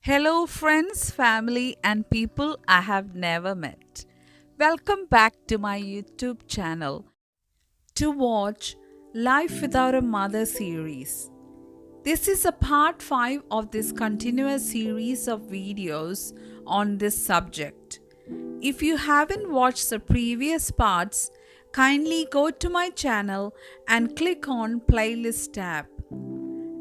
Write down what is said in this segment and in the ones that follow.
Hello, friends, family, and people I have never met. Welcome back to my YouTube channel to watch Life Without a Mother series. This is a part 5 of this continuous series of videos on this subject. If you haven't watched the previous parts, kindly go to my channel and click on Playlist tab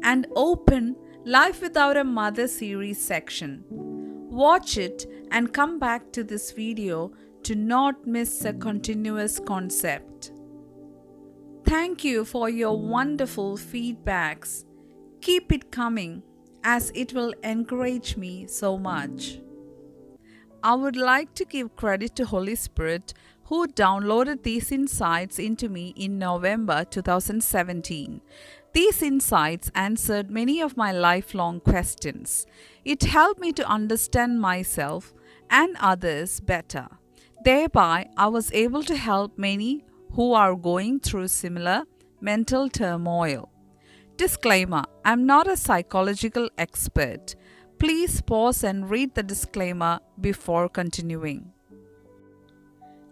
and open Life Without a Mother series section. Watch it and come back to this video to not miss the continuous concept. Thank you for your wonderful feedbacks. Keep it coming as it will encourage me so much. I would like to give credit to Holy Spirit who downloaded these insights into me in November 2017. These insights answered many of my lifelong questions. It helped me to understand myself and others better. Thereby, I was able to help many who are going through similar mental turmoil. Disclaimer: I'm not a psychological expert. Please pause and read the disclaimer before continuing.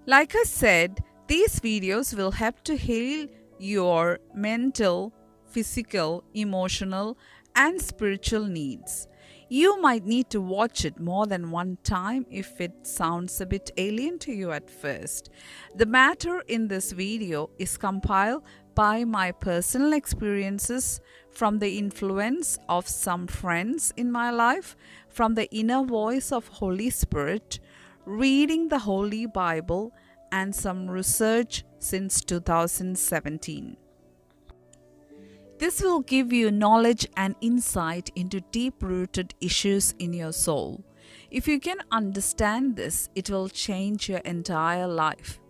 Like I said, these videos will help to heal your mental, physical, emotional, and spiritual needs. You might need to watch it more than one time if it sounds a bit alien to you at first. The matter in this video is compiled by my personal experiences, from the influence of some friends in my life, from the inner voice of Holy Spirit, reading the Holy Bible, and some research since 2017. This will give you knowledge and insight into deep-rooted issues in your soul. If you can understand this, it will change your entire life.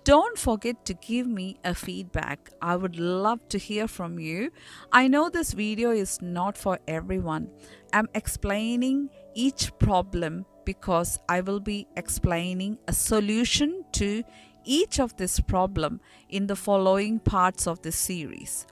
Don't forget to give me a feedback. I would love to hear from you. I know this video is not for everyone. I'm explaining each problem because I will be explaining a solution to each of this problem in the following parts of this series.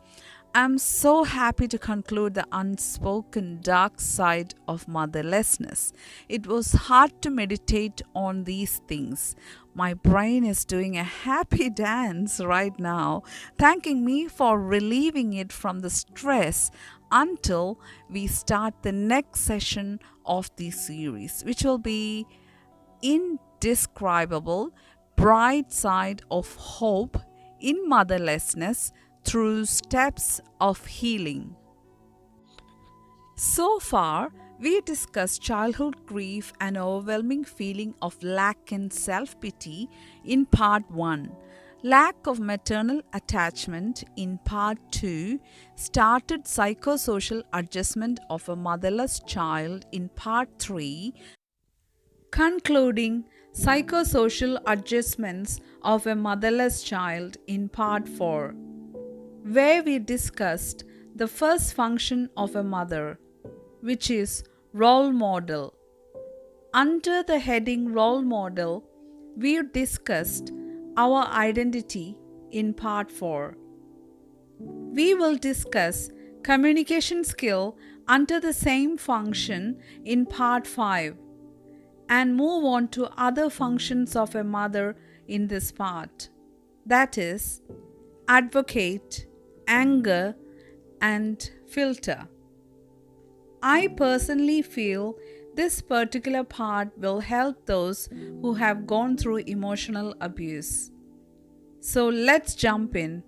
I'm so happy to conclude the unspoken dark side of motherlessness. It was hard to meditate on these things. My brain is doing a happy dance right now, thanking me for relieving it from the stress until we start the next session of this series, which will be indescribable bright side of hope in motherlessness through steps of healing. So far, we discussed childhood grief and overwhelming feeling of lack in self-pity in part 1, lack of maternal attachment in part 2, started psychosocial adjustment of a motherless child in part 3, concluding psychosocial adjustments of a motherless child in part 4, where we discussed the first function of a mother, which is role model. Under the heading role model, we discussed our identity in part 4. We will discuss communication skill under the same function in part 5 and move on to other functions of a mother in this part, that is, advocate, anger, and filter. I personally feel this particular part will help those who have gone through emotional abuse. So let's jump in.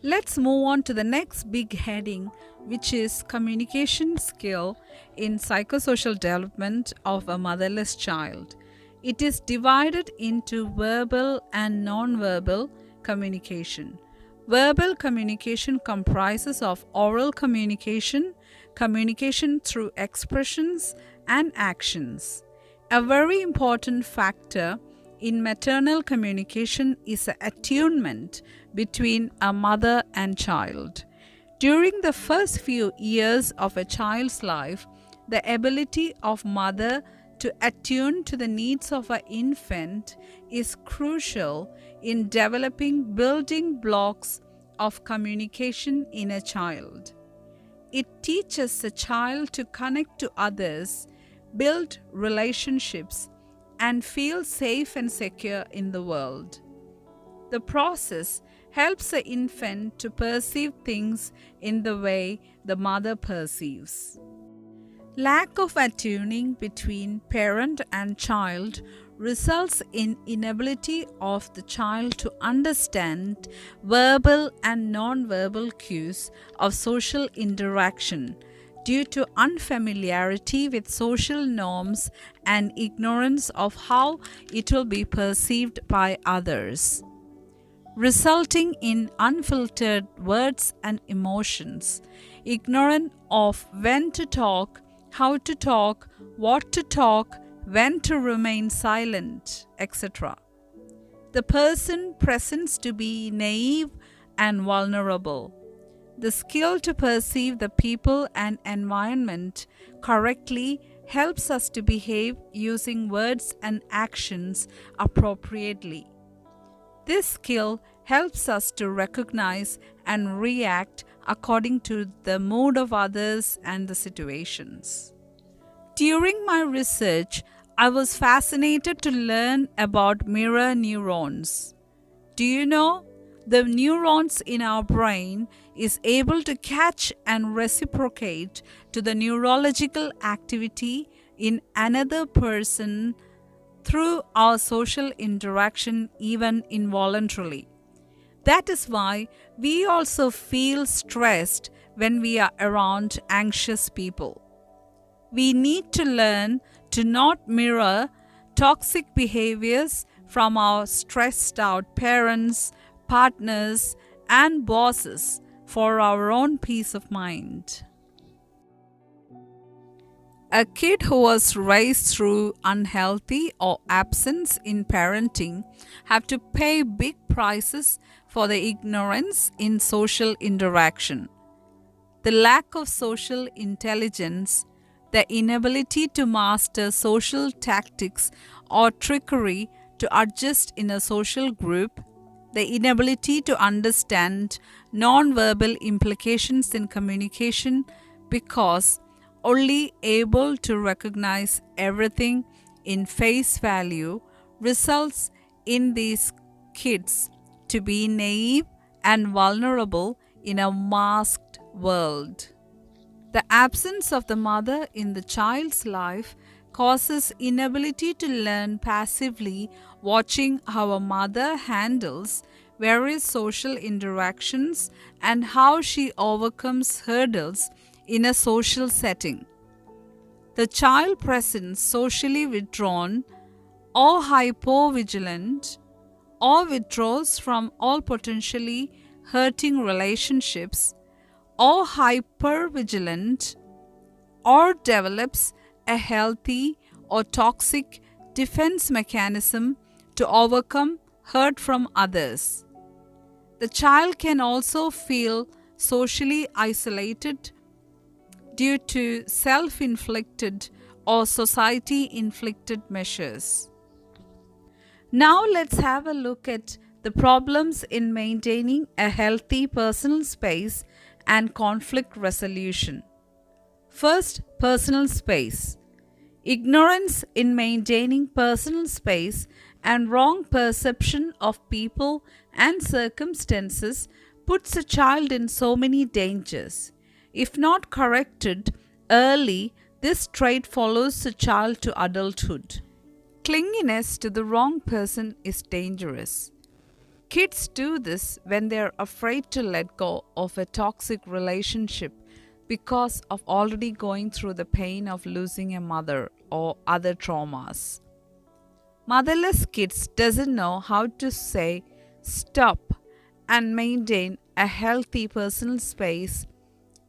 Let's move on to the next big heading, which is communication skill in psychosocial development of a motherless child. It is divided into verbal and non-verbal communication. Verbal communication comprises of oral communication, communication through expressions and actions. A very important factor in maternal communication is the attunement between a mother and child. During the first few years of a child's life, the ability of mother to attune to the needs of an infant is crucial in developing building blocks of communication in a child. It teaches the child to connect to others, build relationships, and feel safe and secure in the world. The process helps the infant to perceive things in the way the mother perceives. Lack of attuning between parent and child results in inability of the child to understand verbal and non-verbal cues of social interaction due to unfamiliarity with social norms and ignorance of how it will be perceived by others, resulting in unfiltered words and emotions, ignorant of when to talk, how to talk, what to talk, when to remain silent, etc. The person presents to be naive and vulnerable. The skill to perceive the people and environment correctly helps us to behave using words and actions appropriately. This skill helps us to recognize and react according to the mood of others and the situations. During my research, I was fascinated to learn about mirror neurons. Do you know? The neurons in our brain is able to catch and reciprocate to the neurological activity in another person through our social interaction, even involuntarily. That is why we also feel stressed when we are around anxious people. We need to learn to not mirror toxic behaviors from our stressed out parents, partners, and bosses for our own peace of mind. A kid who was raised through unhealthy or absence in parenting have to pay big prices for the ignorance in social interaction. The lack of social intelligence, the inability to master social tactics or trickery to adjust in a social group, the inability to understand non-verbal implications in communication because only able to recognize everything in face value results in these kids to be naive and vulnerable in a masked world. The absence of the mother in the child's life causes inability to learn passively, watching how a mother handles various social interactions and how she overcomes hurdles in a social setting. The child presents socially withdrawn or hypovigilant or withdraws from all potentially hurting relationships or hypervigilant or develops a healthy or toxic defense mechanism to overcome hurt from others. The child can also feel socially isolated due to self-inflicted or society-inflicted measures. Now let's have a look at the problems in maintaining a healthy personal space and conflict resolution. First, personal space. Ignorance in maintaining personal space and wrong perception of people and circumstances puts a child in so many dangers. If not corrected early, this trait follows the child to adulthood. Clinginess to the wrong person is dangerous. Kids do this when they are afraid to let go of a toxic relationship because of already going through the pain of losing a mother or other traumas. Motherless kids doesn't know how to say stop and maintain a healthy personal space.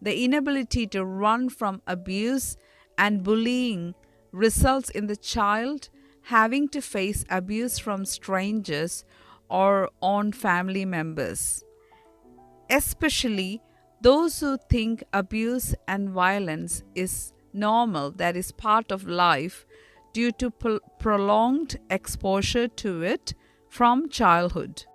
The inability to run from abuse and bullying results in the child having to face abuse from strangers or own family members, especially those who think abuse and violence is normal, that is part of life, due to prolonged exposure to it from childhood.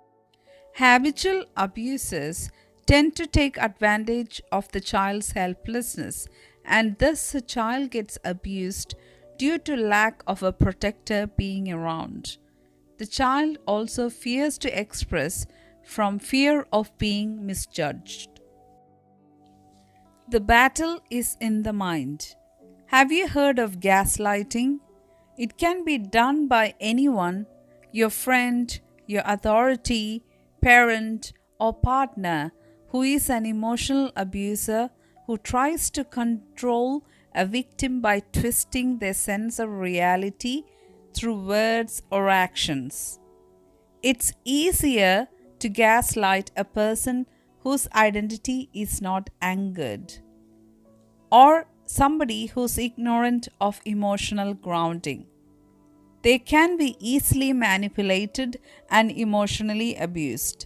Habitual abusers tend to take advantage of the child's helplessness, and thus the child gets abused due to lack of a protector being around. The child also fears to express from fear of being misjudged. The battle is in the mind. Have you heard of gaslighting? It can be done by anyone, your friend, your authority, parent, or partner who is an emotional abuser who tries to control a victim by twisting their sense of reality through words or actions. It's easier to gaslight a person whose identity is not anchored, or somebody who's ignorant of emotional grounding. They can be easily manipulated and emotionally abused.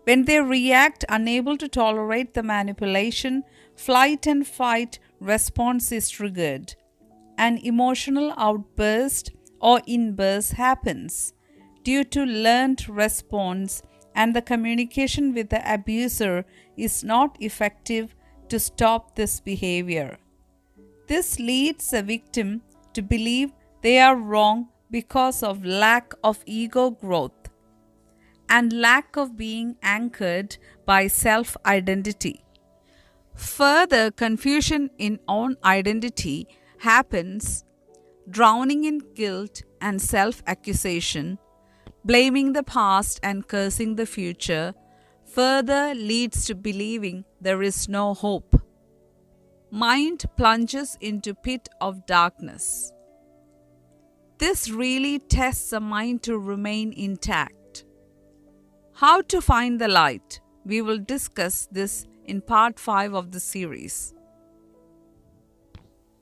When they react unable to tolerate the manipulation, flight and fight response is triggered. An emotional outburst or inburst happens due to learned response, and the communication with the abuser is not effective to stop this behavior. This leads the victim to believe they are wrong because of lack of ego growth and lack of being anchored by self-identity. Further confusion in own identity happens, drowning in guilt and self-accusation, blaming the past and cursing the future, further leads to believing there is no hope. Mind plunges into pit of darkness. This really tests the mind to remain intact. How to find the light? We will discuss this in part 5 of the series.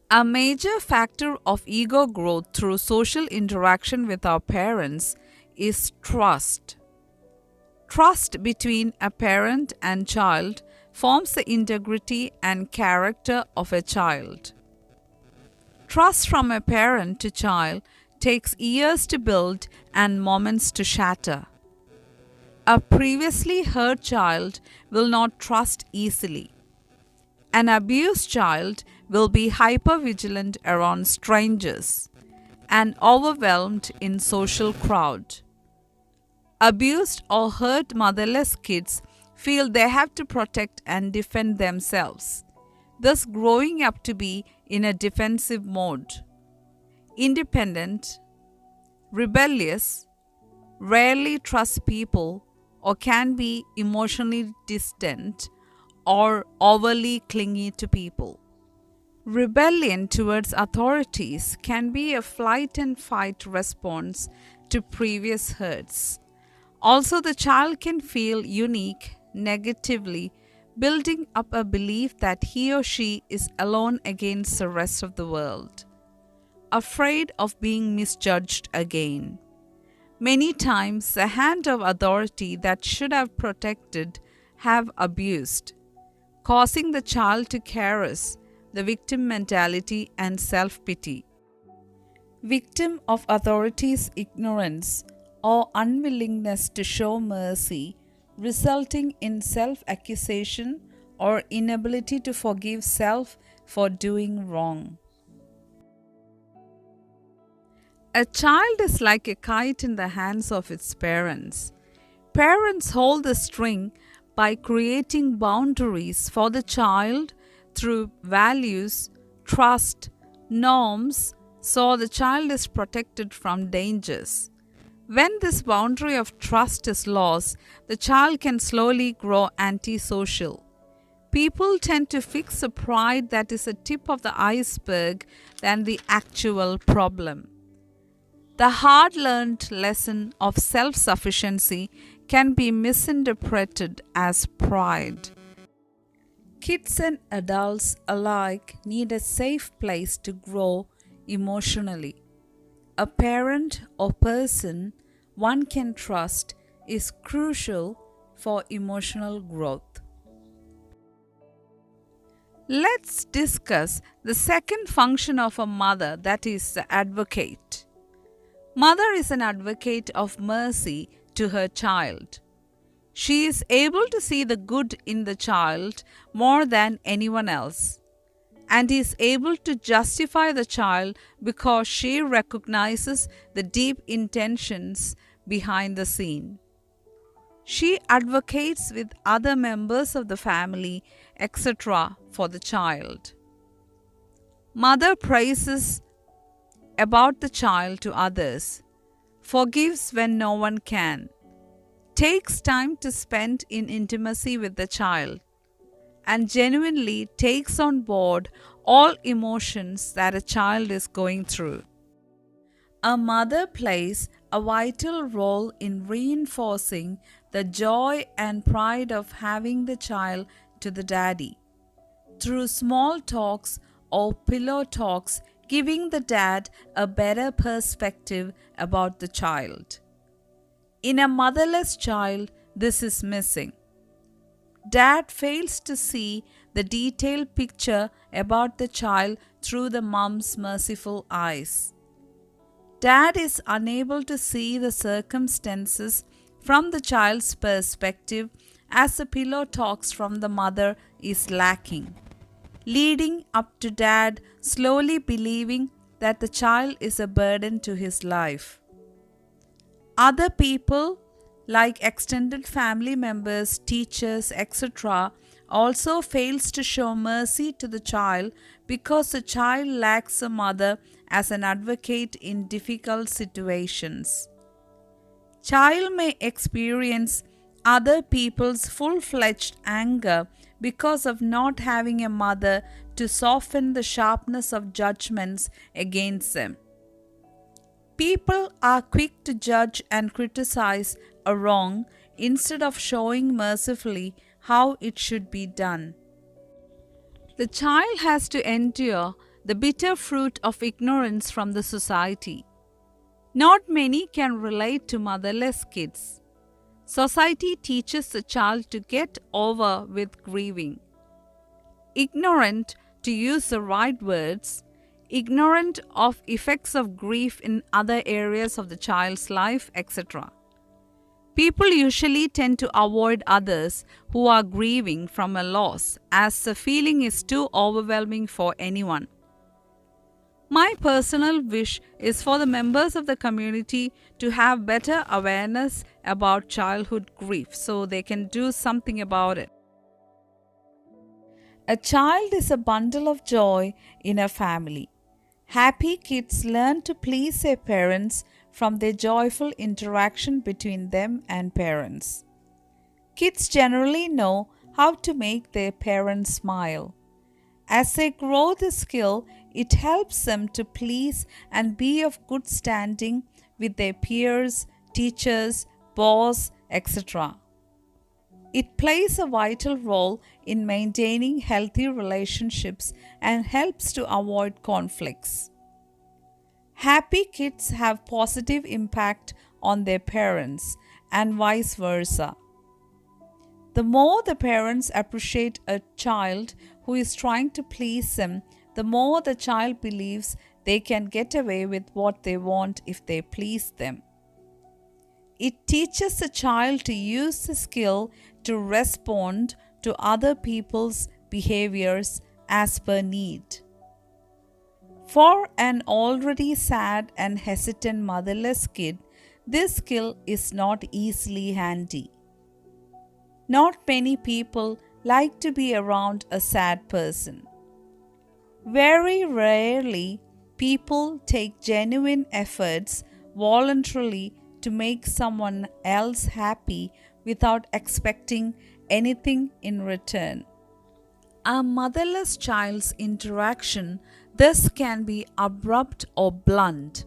A major factor of ego growth through social interaction with our parents is trust. Trust between a parent and child forms the integrity and character of a child. Trust from a parent to child takes years to build and moments to shatter. A previously hurt child will not trust easily. An abused child will be hypervigilant around strangers and overwhelmed in social crowd. Abused or hurt motherless kids feel they have to protect and defend themselves, thus growing up to be in a defensive mode. Independent, rebellious, rarely trust people, or can be emotionally distant or overly clingy to people. Rebellion towards authorities can be a flight and fight response to previous hurts. Also, the child can feel unique negatively, building up a belief that he or she is alone against the rest of the world, afraid of being misjudged again. Many times, the hand of authority that should have protected have abused, causing the child to caress the victim mentality and self-pity. Victim of authority's ignorance or unwillingness to show mercy, resulting in self-accusation or inability to forgive self for doing wrong. A child is like a kite in the hands of its parents. Parents hold the string by creating boundaries for the child through values, trust, norms, so the child is protected from dangers. When this boundary of trust is lost, the child can slowly grow antisocial. People tend to fix a pride that is a tip of the iceberg than the actual problem. The hard-learned lesson of self-sufficiency can be misinterpreted as pride. Kids and adults alike need a safe place to grow emotionally. A parent or person one can trust is crucial for emotional growth. Let's discuss the second function of a mother, that is the advocate. Mother is an advocate of mercy to her child. She is able to see the good in the child more than anyone else, and is able to justify the child because she recognizes the deep intentions behind the scene. She advocates with other members of the family, etc., for the child. Mother praises about the child to others, forgives when no one can, takes time to spend in intimacy with the child, and genuinely takes on board all emotions that a child is going through. A mother plays a vital role in reinforcing the joy and pride of having the child to the daddy through small talks or pillow talks, giving the dad a better perspective about the child. In a motherless child, this is missing. Dad fails to see the detailed picture about the child through the mom's merciful eyes. Dad is unable to see the circumstances from the child's perspective as the pillow talks from the mother is lacking, leading up to dad slowly believing that the child is a burden to his life. Other people, like extended family members, teachers, etc., also fails to show mercy to the child because the child lacks a mother as an advocate in difficult situations. Child may experience other people's full-fledged anger because of not having a mother to soften the sharpness of judgments against them. People are quick to judge and criticize a wrong instead of showing mercifully how it should be done. The child has to endure the bitter fruit of ignorance from the society. Not many can relate to motherless kids. Society teaches the child to get over with grieving. Ignorant, to use the right words, ignorant of effects of grief in other areas of the child's life, etc. People usually tend to avoid others who are grieving from a loss as the feeling is too overwhelming for anyone. My personal wish is for the members of the community to have better awareness about childhood grief so they can do something about it. A child is a bundle of joy in a family. Happy kids learn to please their parents from their joyful interaction between them and parents. Kids generally know how to make their parents smile. As they grow the skill, it helps them to please and be of good standing with their peers, teachers, boss, etc. It plays a vital role in maintaining healthy relationships and helps to avoid conflicts. Happy kids have positive impact on their parents and vice versa. The more the parents appreciate a child who is trying to please them, the more the child believes they can get away with what they want if they please them. It teaches the child to use the skill to respond to other people's behaviors as per need. For an already sad and hesitant motherless kid, this skill is not easily handy. Not many people like to be around a sad person. Very rarely, people take genuine efforts voluntarily to make someone else happy without expecting anything in return. A motherless child's interaction thus can be abrupt or blunt,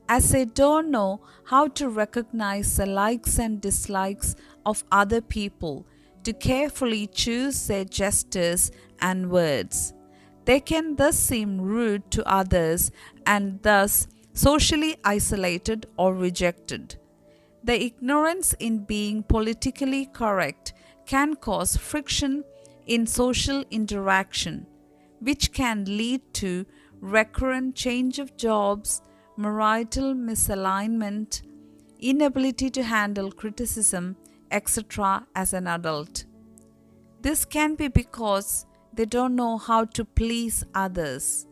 as they don't know how to recognize the likes and dislikes of other people to carefully choose their gestures and words. They can thus seem rude to others and thus socially isolated or rejected. The ignorance in being politically correct can cause friction in social interaction, which can lead to recurrent change of jobs, marital misalignment, inability to handle criticism, etc. as an adult. This can be because they don't know how to please others.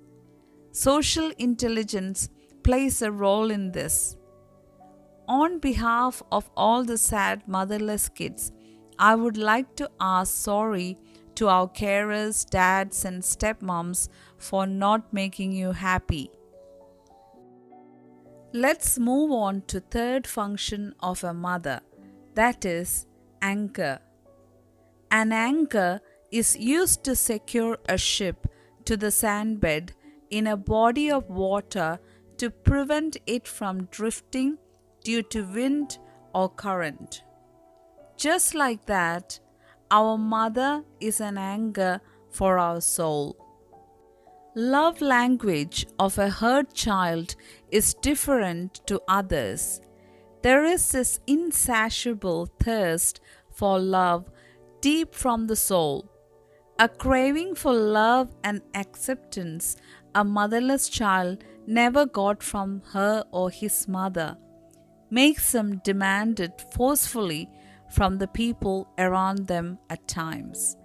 Social intelligence plays a role in this. On behalf of all the sad motherless kids, I would like to ask sorry to our carers, dads, and stepmoms for not making you happy. Let's move on to third function of a mother, that is anchor. An anchor is used to secure a ship to the sandbed in a body of water to prevent it from drifting due to wind or current. Just like that, our mother is an anchor for our soul. Love language of a hurt child is different to others. There is this insatiable thirst for love deep from the soul, a craving for love and acceptance a motherless child never got from her or his mother, makes them demand it forcefully from the people around them at times,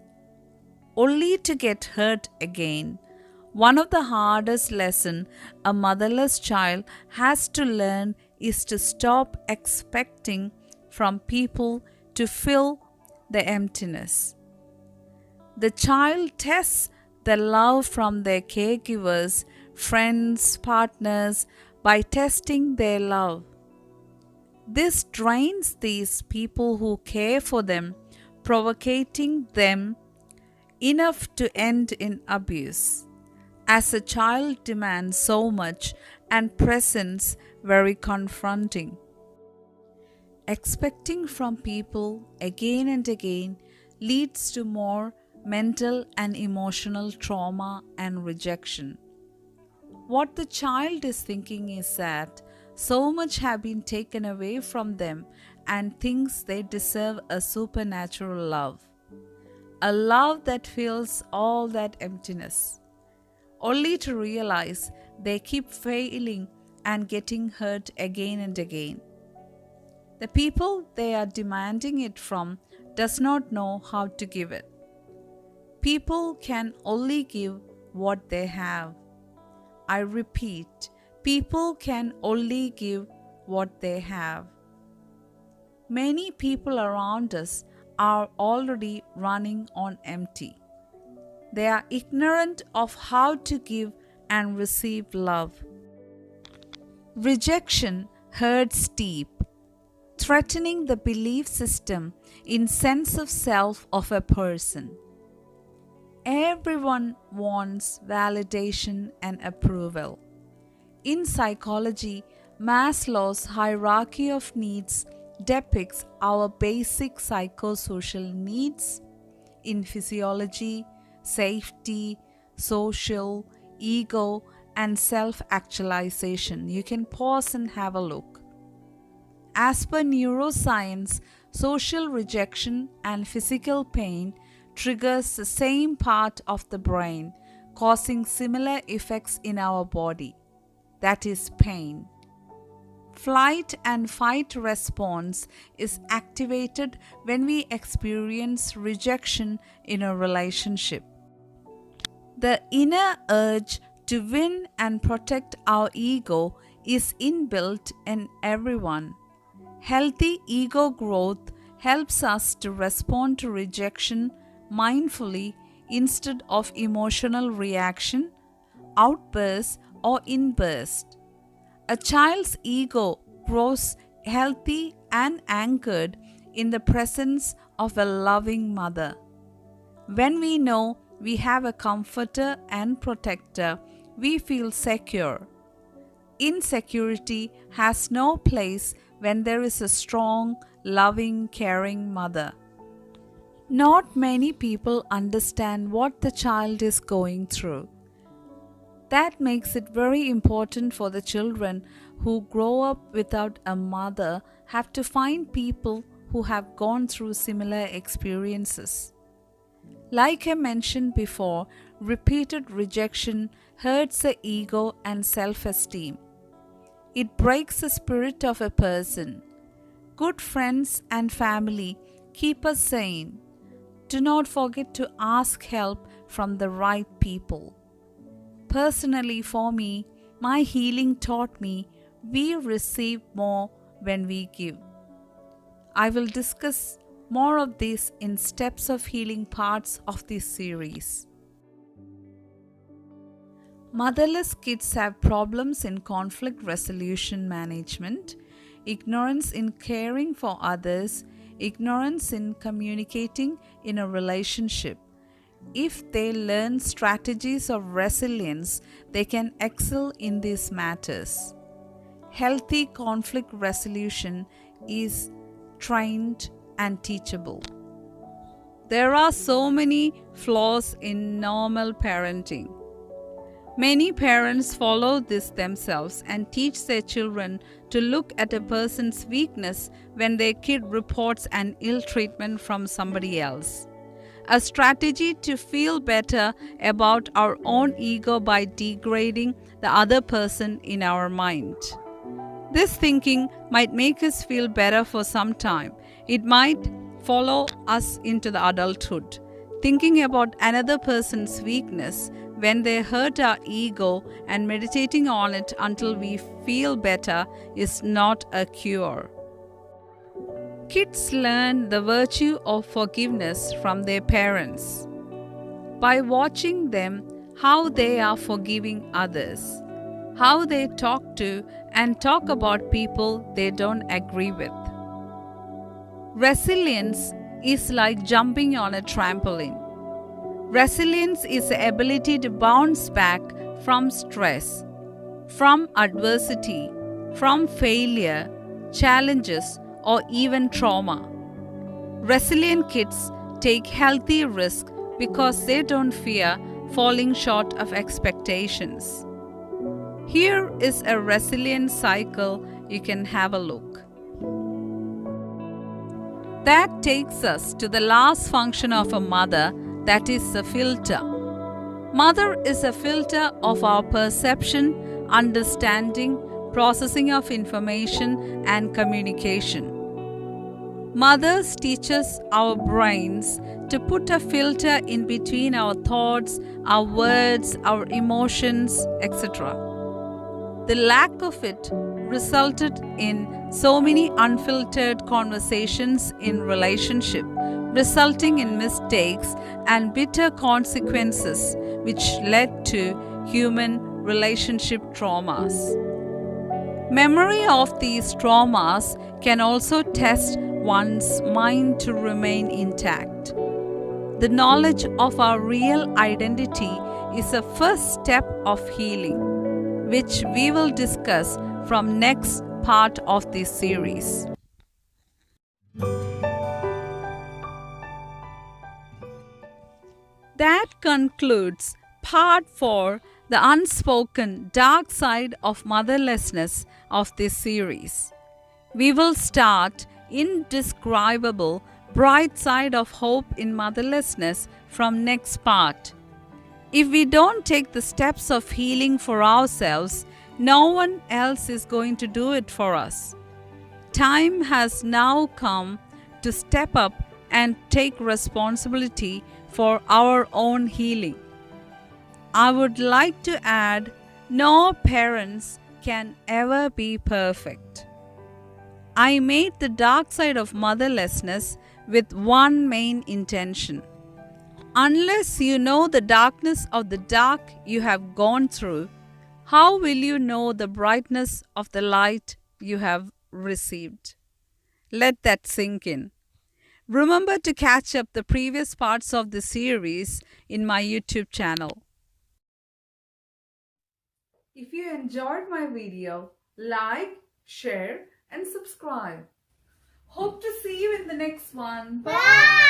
only to get hurt again. One of the hardest lessons a motherless child has to learn is to stop expecting from people to fill the emptiness. The child tests the love from their caregivers, friends, partners by testing their love. This drains these people who care for them, provoking them enough to end in abuse. As a child demands so much and presence very confronting. Expecting from people again and again leads to more mental and emotional trauma and rejection. What the child is thinking is that so much have been taken away from them and thinks they deserve a supernatural love. A love that fills all that emptiness, only to realize they keep failing and getting hurt again and again. The people they are demanding it from does not know how to give it. People can only give what they have. I repeat, people can only give what they have. Many people around us are already running on empty. They are ignorant of how to give and receive love. Rejection hurts deep, threatening the belief system in sense of self of a person. Everyone wants validation and approval. In psychology, Maslow's hierarchy of needs depicts our basic psychosocial needs. In physiology, safety, social, ego, and self-actualization. You can pause and have a look. As per neuroscience, social rejection and physical pain triggers the same part of the brain, causing similar effects in our body. That is pain. Flight and fight response is activated when we experience rejection in a relationship. The inner urge to win and protect our ego is inbuilt in everyone. Healthy ego growth helps us to respond to rejection mindfully instead of emotional reaction, outburst, or inburst. A child's ego grows healthy and anchored in the presence of a loving mother. When we know we have a comforter and protector, we feel secure. Insecurity has no place when there is a strong, loving, caring mother. Not many people understand what the child is going through. That makes it very important for the children who grow up without a mother have to find people who have gone through similar experiences. Like I mentioned before, repeated rejection hurts the ego and self-esteem. It breaks the spirit of a person. good friends and family keep us sane. Do not forget to ask help from the right people. Personally, for me, my healing taught me we receive more when we give. I will discuss more of this in Steps of Healing parts of this series. Motherless kids have problems in conflict resolution management, ignorance in caring for others, ignorance in communicating in a relationship. If they learn strategies of resilience, they can excel in these matters. Healthy conflict resolution is trained and teachable. There are so many flaws in normal parenting. Many parents follow this themselves and teach their children to look at a person's weakness when their kid reports an ill treatment from somebody else. A strategy to feel better about our own ego by degrading the other person in our mind. This thinking might make us feel better for some time. It might follow us into the adulthood. Thinking about another person's weakness when they hurt our ego and meditating on it until we feel better is not a cure. Kids learn the virtue of forgiveness from their parents by watching them how they are forgiving others, how they talk to and talk about people they don't agree with. Resilience is like jumping on a trampoline. Resilience is the ability to bounce back from stress, from adversity, from failure, challenges, or even trauma. Resilient kids take healthy risks because they don't fear falling short of expectations. Here is a resilient cycle you can have a look. That takes us to the last function of a mother, that is a filter. Mother is a filter of our perception, understanding, processing of information, and communication. Mothers teach us our brains to put a filter in between our thoughts, our words, our emotions, etc. The lack of it resulted in so many unfiltered conversations in relationship, resulting in mistakes and bitter consequences which led to human relationship traumas. Memory of these traumas can also test one's mind to remain intact. The knowledge of our real identity is a first step of healing, which we will discuss from next part of this series. That concludes part 4, the unspoken dark side of motherlessness of this series. We will start indescribable bright side of hope in motherlessness from next part. If we don't take the steps of healing for ourselves, no one else is going to do it for us. Time has now come to step up and take responsibility for our own healing. I would like to add, no parents can ever be perfect. I made the dark side of motherlessness with one main intention. Unless you know the darkness of the dark you have gone through, how will you know the brightness of the light you have received? Let that sink in. Remember to catch up the previous parts of the series in my YouTube channel. If you enjoyed my video, like, share, and subscribe. Hope to see you in the next one. Bye.